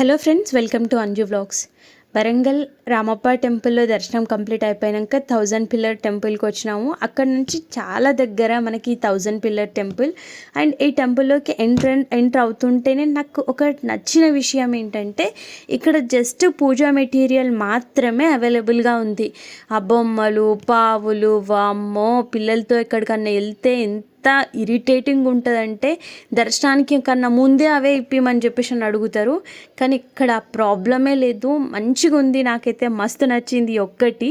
Hello friends, welcome to Anju vlogs. Warangal Ramappa టెంపుల్లో దర్శనం complete అయిపోయాక 1000 పిల్లర్ టెంపుల్కి వచ్చినాము. అక్కడ నుంచి చాలా దగ్గర మనకి 1000 పిల్లర్ టెంపుల్. అండ్ ఈ టెంపుల్లోకి ఎంటర్ అవుతుంటేనే నాకు ఒక నచ్చిన విషయం ఏంటంటే ఇక్కడ జస్ట్ పూజా మెటీరియల్ మాత్రమే అవైలబుల్గా ఉంది. ఆ బొమ్మలు, పావులు, వామ్మో, పిల్లలతో ఎక్కడికన్నా వెళ్తే ఎంత ఇరిటేటింగ్ ఉంటుందంటే దర్శనానికి కన్నా ముందే అవే ఇప్పిమని చెప్పేసి అని అడుగుతారు. కానీ ఇక్కడ ప్రాబ్లమే లేదు, మంచిగా ఉంది. నాకైతే మస్తు నచ్చింది ఒక్కటి.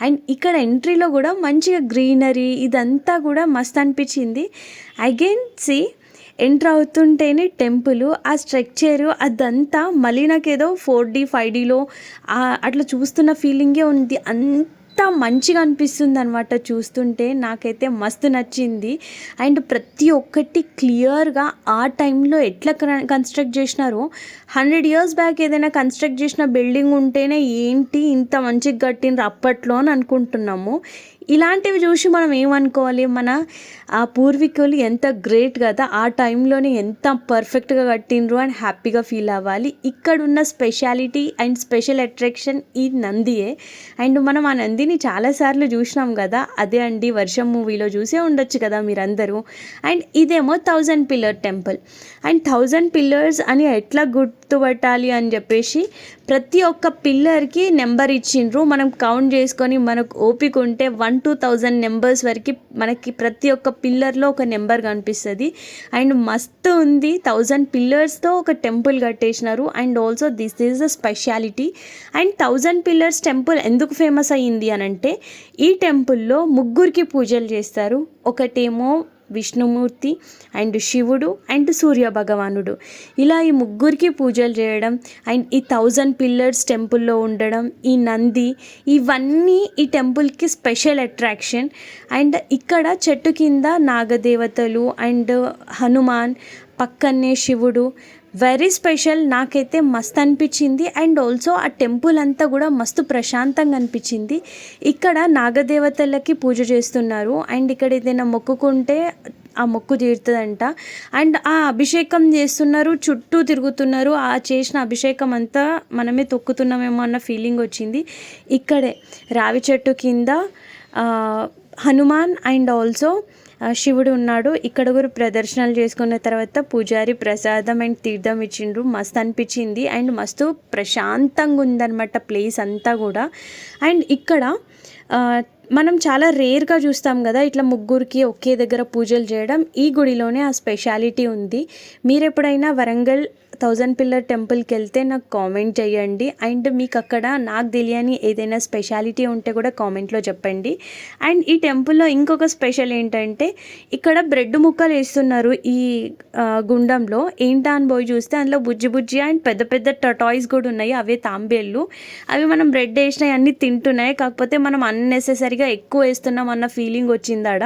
అండ్ ఇక్కడ ఎంట్రీలో కూడా మంచిగా గ్రీనరీ ఇదంతా కూడా మస్తు అనిపించింది. అగైన్ ఎంటర్ అవుతుంటేనే టెంపుల్, ఆ స్ట్రక్చరు అదంతా మళ్ళీ నాకేదో 4D 5Dలో అట్లా చూస్తున్న ఫీలింగే ఉంది. అంత మంచిగా అనిపిస్తుంది అనమాట చూస్తుంటే. నాకైతే మస్తు నచ్చింది. అండ్ ప్రతి ఒక్కటి క్లియర్గా ఆ టైంలో ఎట్లా కన్స్ట్రక్ట్ చేసినారో, 100 years బ్యాక్ ఏదైనా కన్స్ట్రక్ట్ చేసిన బిల్డింగ్ ఉంటేనే ఏంటి ఇంత మంచిగా కట్టినరు అప్పట్లో అని అనుకుంటున్నాము. ఇలాంటివి చూసి మనం ఏమనుకోవాలి, మన ఆ పూర్వీకులు ఎంత గ్రేట్ కదా, ఆ టైంలోనే ఎంత పర్ఫెక్ట్గా కట్టినరు అని హ్యాపీగా ఫీల్ అవ్వాలి. ఇక్కడున్న స్పెషాలిటీ అండ్ స్పెషల్ అట్రాక్షన్ ఈ నందియే. అండ్ మనం ఆ నందిని చాలాసార్లు చూసినాం కదా, అదే అండి వర్షం మూవీలో చూసే ఉండొచ్చు కదా మీరందరూ. అండ్ ఇదేమో 1000 పిల్లర్ టెంపుల్. అండ్ 1000 పిల్లర్స్ అని ఎట్లా గుర్తుపట్టాలి అని చెప్పేసి ప్రతి ఒక్క పిల్లర్కి నెంబర్ ఇచ్చిండ్రు. మనం కౌంట్ చేసుకొని మనకు ఓపిక ఉంటే 1 to 1000 నెంబర్స్ వరకు మనకి ప్రతి ఒక్క పిల్లర్లో ఒక నెంబర్ కనిపిస్తుంది. అండ్ మస్తు ఉంది. 1000 పిల్లర్స్తో ఒక టెంపుల్ కట్టేసినారు. And also this is the speciality. And 1000 pillars temple ఎందుకు ఫేమస్ అయ్యింది అని అంటే, ఈ టెంపుల్లో ముగ్గురికి పూజలు చేస్తారు. ఒకటేమో విష్ణుమూర్తి, అండ్ శివుడు, అండ్ సూర్య భగవానుడు. ఇలా ఈ ముగ్గురికి పూజలు చేయడం, అండ్ ఈ 1000 పిల్లర్స్ టెంపుల్లో ఉండడం, ఈ నంది, ఇవన్నీ ఈ టెంపుల్కి స్పెషల్ అట్రాక్షన్. అండ్ ఇక్కడ చెట్టు కింద నాగదేవతలు అండ్ హనుమాన్, పక్కనే శివుడు, వెరీ స్పెషల్. నాకైతే మస్తు అనిపించింది. అండ్ ఆల్సో ఆ టెంపుల్ అంతా కూడా మస్తు ప్రశాంతంగా అనిపించింది. ఇక్కడ నాగదేవతలకి పూజ చేస్తున్నారు. అండ్ ఇక్కడ ఏదైనా మొక్కుకుంటే ఆ మొక్కు తీరుతుందంట. అండ్ ఆ అభిషేకం చేస్తున్నారు, చుట్టూ తిరుగుతున్నారు. ఆ చేసిన అభిషేకం అంతా మనమే తొక్కుతున్నామేమో అన్న ఫీలింగ్ వచ్చింది. ఇక్కడే రావి చెట్టు కింద హనుమాన్ అండ్ ఆల్సో శివుడు ఉన్నాడు. ఇక్కడ కూడా ప్రదర్శనలు చేసుకున్న తర్వాత పూజారి ప్రసాదం అండ్ తీర్థం ఇచ్చిండ్రు. మస్తు అనిపించింది. అండ్ మస్తు ప్రశాంతంగా ఉందన్నమాట ప్లేస్ అంతా కూడా. అండ్ ఇక్కడ మనం చాలా రేర్గా చూస్తాం కదా ఇట్లా ముగ్గురికి ఒకే దగ్గర పూజలు చేయడం. ఈ గుడిలోనే ఆ స్పెషాలిటీ ఉంది. మీరు ఎప్పుడైనా వరంగల్ 1000 పిల్లర్ టెంపుల్కి వెళ్తే నాకు కామెంట్ చేయండి. అండ్ మీకు అక్కడ నాకు తెలియని ఏదైనా స్పెషాలిటీ ఉంటే కూడా కామెంట్లో చెప్పండి. అండ్ ఈ టెంపుల్లో ఇంకొక స్పెషల్ ఏంటంటే ఇక్కడ బ్రెడ్ ముక్కలు వేస్తున్నారు ఈ గుండంలో. ఏంటా అని పోయి చూస్తే అందులో బుజ్జి బుజ్జి అండ్ పెద్ద పెద్ద టాయ్స్ కూడా ఉన్నాయి. అవే తాంబేళ్ళు. అవి మనం బ్రెడ్ వేసినవి అన్నీ తింటున్నాయి. కాకపోతే మనం అన్నెసెసరీగా ఎక్కువ వేస్తున్నాం అన్న ఫీలింగ్ వచ్చిందాడ.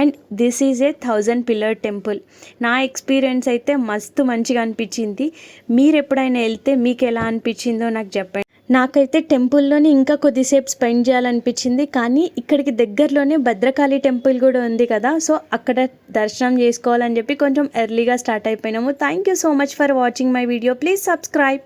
And this is a 1000 pillar temple. నా ఎక్స్పీరియన్స్ అయితే మస్తు మంచిగా అనిపించింది. మీరు ఎప్పుడైనా వెళ్తే మీకు ఎలా అనిపించిందో నాకు చెప్పండి. నాకైతే టెంపుల్లోనే ఇంకా కొద్దిసేపు స్పెండ్ చేయాలనిపించింది. కానీ ఇక్కడికి దగ్గరలోనే భద్రకాళి టెంపుల్ కూడా ఉంది కదా, సో అక్కడ దర్శనం చేసుకోవాలని చెప్పి కొంచెం ఎర్లీగా స్టార్ట్ అయిపోయినాము. Thank you so much for watching my video. Please subscribe.